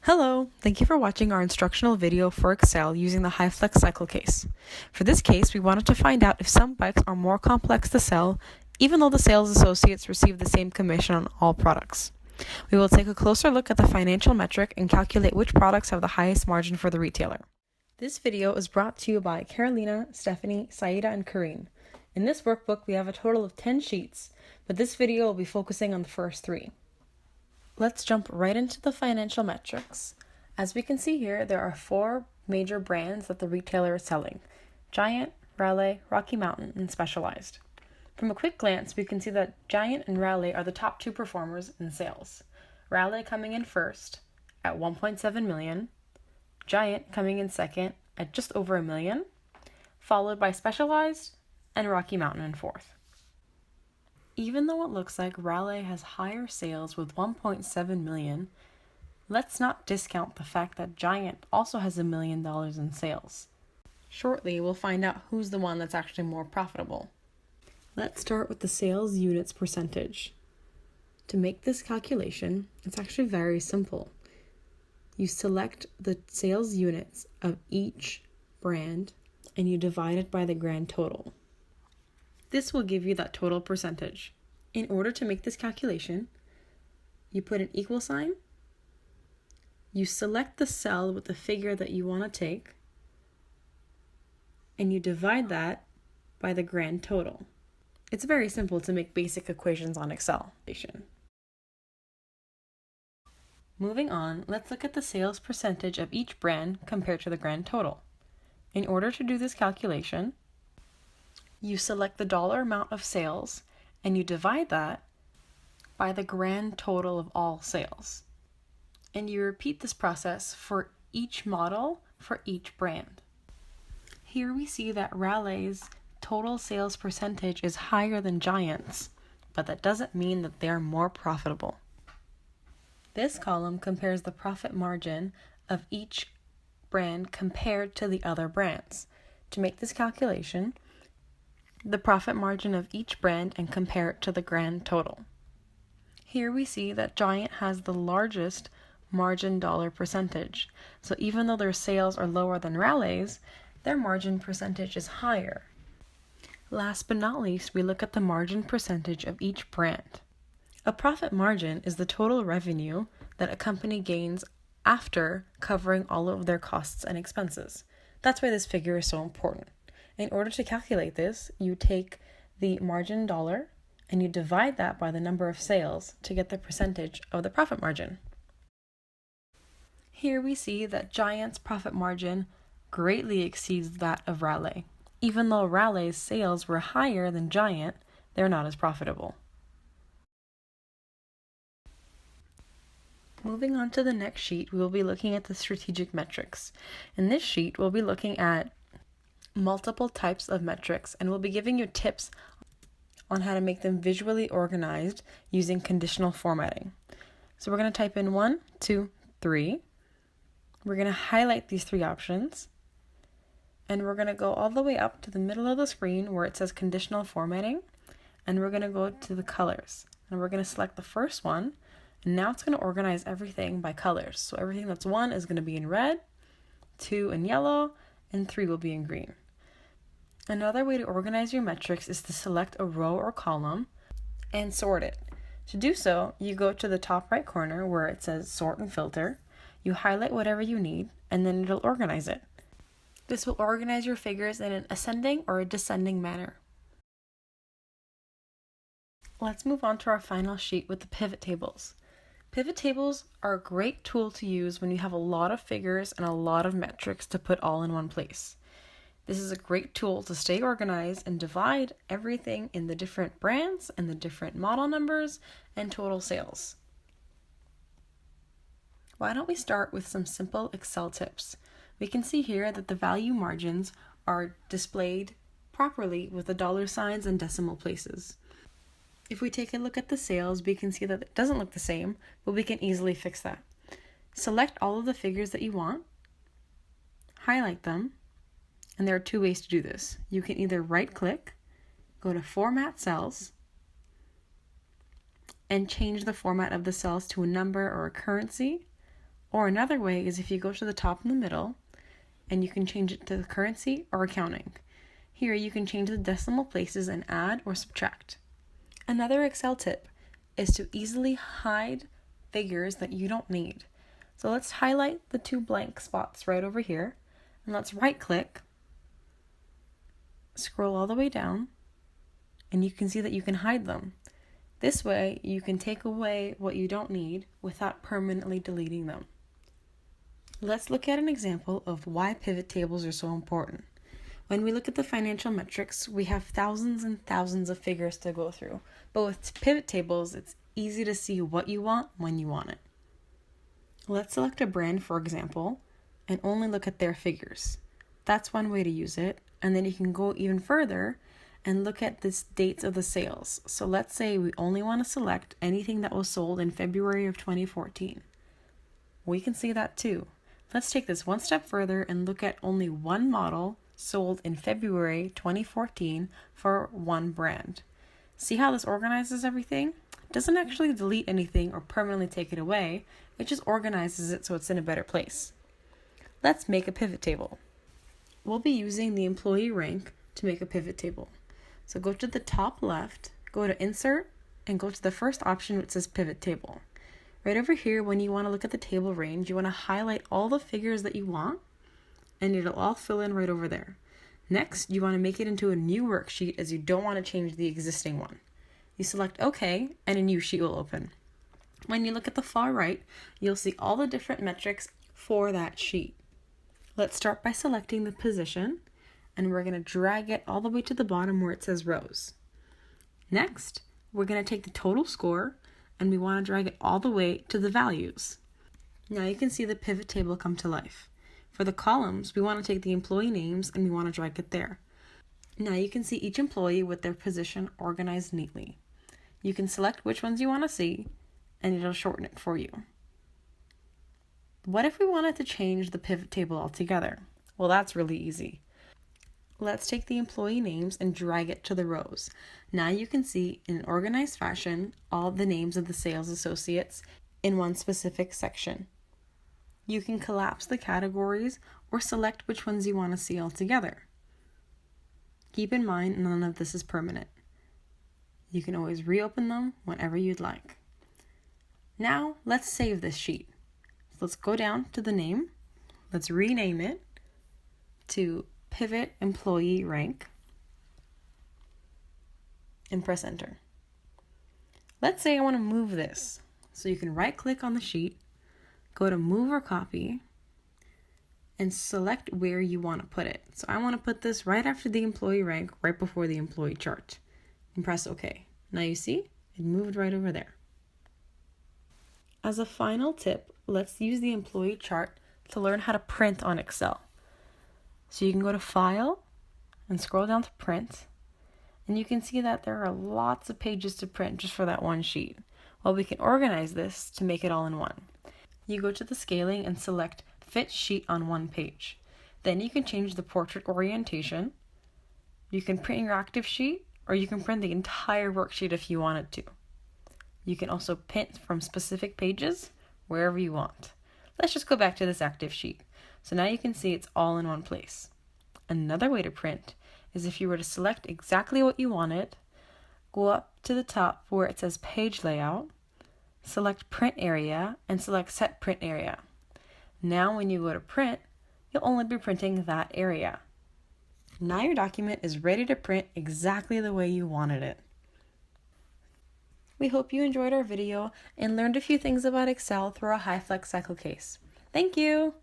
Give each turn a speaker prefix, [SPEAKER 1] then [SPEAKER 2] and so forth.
[SPEAKER 1] Hello, thank you for watching our instructional video for Excel using the Highflex cycle case. For this case, we wanted to find out if some bikes are more complex to sell, even though the sales associates receive the same commission on all products. We will take a closer look at the financial metric and calculate which products have the highest margin for the retailer. This video is brought to you by Carolina, Stephanie, Saida, and Karine. In this workbook, we have a total of 10 sheets, but this video will be focusing on the first 3. Let's jump right into the financial metrics. As we can see here, there are 4 major brands that the retailer is selling: Giant, Raleigh, Rocky Mountain, and Specialized. From a quick glance, we can see that Giant and Raleigh are the top 2 performers in sales. Raleigh coming in first at 1.7 million, Giant coming in second at just over $1 million, followed by Specialized and Rocky Mountain in fourth. Even though it looks like Raleigh has higher sales with 1.7 million, let's not discount the fact that Giant also has $1 million in sales. Shortly, we'll find out who's the one that's actually more profitable. Let's start with the sales units percentage. To make this calculation, it's actually very simple. You select the sales units of each brand and you divide it by the grand total. This will give you that total percentage. In order to make this calculation, you put an equal sign, you select the cell with the figure that you want to take, and you divide that by the grand total. It's very simple to make basic equations on Excel. Moving on, let's look at the sales percentage of each brand compared to the grand total. In order to do this calculation, you select the dollar amount of sales and you divide that by the grand total of all sales. And you repeat this process for each model for each brand. Here we see that Raleigh's total sales percentage is higher than Giant's, but that doesn't mean that they are more profitable. This column compares the profit margin of each brand compared to the other brands. To make this calculation, the profit margin of each brand and compare it to the grand total. Here we see that Giant has the largest margin dollar percentage. So even though their sales are lower than Raleigh's, their margin percentage is higher. Last but not least, we look at the margin percentage of each brand. A profit margin is the total revenue that a company gains after covering all of their costs and expenses. That's why this figure is so important. In order to calculate this, you take the margin dollar and you divide that by the number of sales to get the percentage of the profit margin. Here we see that Giant's profit margin greatly exceeds that of Raleigh. Even though Raleigh's sales were higher than Giant, they're not as profitable. Moving on to the next sheet, we will be looking at the strategic metrics. In this sheet, we'll be looking at multiple types of metrics, and we'll be giving you tips on how to make them visually organized using conditional formatting. So we're going to type in 1, 2, 3. We're going to highlight these 3 options, and we're going to go all the way up to the middle of the screen where it says conditional formatting, and we're going to go to the colors, and we're going to select the first one, and now it's going to organize everything by colors. So everything that's 1 is going to be in red, 2 in yellow, and 3 will be in green. Another way to organize your metrics is to select a row or column and sort it. To do so, you go to the top right corner where it says Sort and Filter, you highlight whatever you need, and then it'll organize it. This will organize your figures in an ascending or a descending manner. Let's move on to our final sheet with the pivot tables. Pivot tables are a great tool to use when you have a lot of figures and a lot of metrics to put all in one place. This is a great tool to stay organized and divide everything in the different brands and the different model numbers and total sales. Why don't we start with some simple Excel tips? We can see here that the value margins are displayed properly with the dollar signs and decimal places. If we take a look at the sales, we can see that it doesn't look the same, but we can easily fix that. Select all of the figures that you want, highlight them, and there are 2 ways to do this. You can either right-click, go to Format Cells, and change the format of the cells to a number or a currency, Or another way is if you go to the top in the middle and you can change it to currency or accounting. Here you can change the decimal places and add or subtract. Another Excel tip is to easily hide figures that you don't need. So let's highlight the 2 blank spots right over here, and let's right click, scroll all the way down, and you can see that you can hide them. This way you can take away what you don't need without permanently deleting them. Let's look at an example of why pivot tables are so important. When we look at the financial metrics, we have thousands and thousands of figures to go through, but with pivot tables, it's easy to see what you want when you want it. Let's select a brand, for example, and only look at their figures. That's one way to use it, and then you can go even further and look at the dates of the sales. So let's say we only want to select anything that was sold in February of 2014. We can see that too. Let's take this one step further and look at only one model sold in February 2014 for one brand. See how this organizes everything? It doesn't actually delete anything or permanently take it away, it just organizes it so it's in a better place. Let's make a pivot table. We'll be using the employee rank to make a pivot table. So go to the top left, go to Insert, and go to the first option which says Pivot Table. Right over here, when you want to look at the table range, you want to highlight all the figures that you want, and it'll all fill in right over there. Next, you want to make it into a new worksheet as you don't want to change the existing one. You select OK, and a new sheet will open. When you look at the far right, you'll see all the different metrics for that sheet. Let's start by selecting the position, and we're going to drag it all the way to the bottom where it says rows. Next, we're going to take the total score, and we want to drag it all the way to the values. Now you can see the pivot table come to life. For the columns, we want to take the employee names and we want to drag it there. Now you can see each employee with their position organized neatly. You can select which ones you want to see, and it'll shorten it for you. What if we wanted to change the pivot table altogether? Well, that's really easy. Let's take the employee names and drag it to the rows. Now you can see in an organized fashion all the names of the sales associates in one specific section. You can collapse the categories or select which ones you want to see all together. Keep in mind, none of this is permanent. You can always reopen them whenever you'd like. Now let's save this sheet. So let's go down to the name. Let's rename it to Pivot Employee Rank and press enter. Let's say I want to move this. So you can right click on the sheet, go to move or copy, and select where you want to put it. So I want to put this right after the employee rank, right before the employee chart, and press OK. Now you see, it moved right over there. As a final tip, let's use the employee chart to learn how to print on Excel. So you can go to File and scroll down to Print, and you can see that there are lots of pages to print just for that one sheet. Well, we can organize this to make it all in one. You go to the scaling and select Fit Sheet on one page. Then you can change the portrait orientation. You can print your active sheet, or you can print the entire worksheet if you wanted to. You can also print from specific pages wherever you want. Let's just go back to this active sheet. So now you can see it's all in one place. Another way to print is if you were to select exactly what you wanted, go up to the top where it says Page Layout, select Print Area, and select Set Print Area. Now when you go to print, you'll only be printing that area. Now your document is ready to print exactly the way you wanted it. We hope you enjoyed our video and learned a few things about Excel through our Highflex cycle case. Thank you!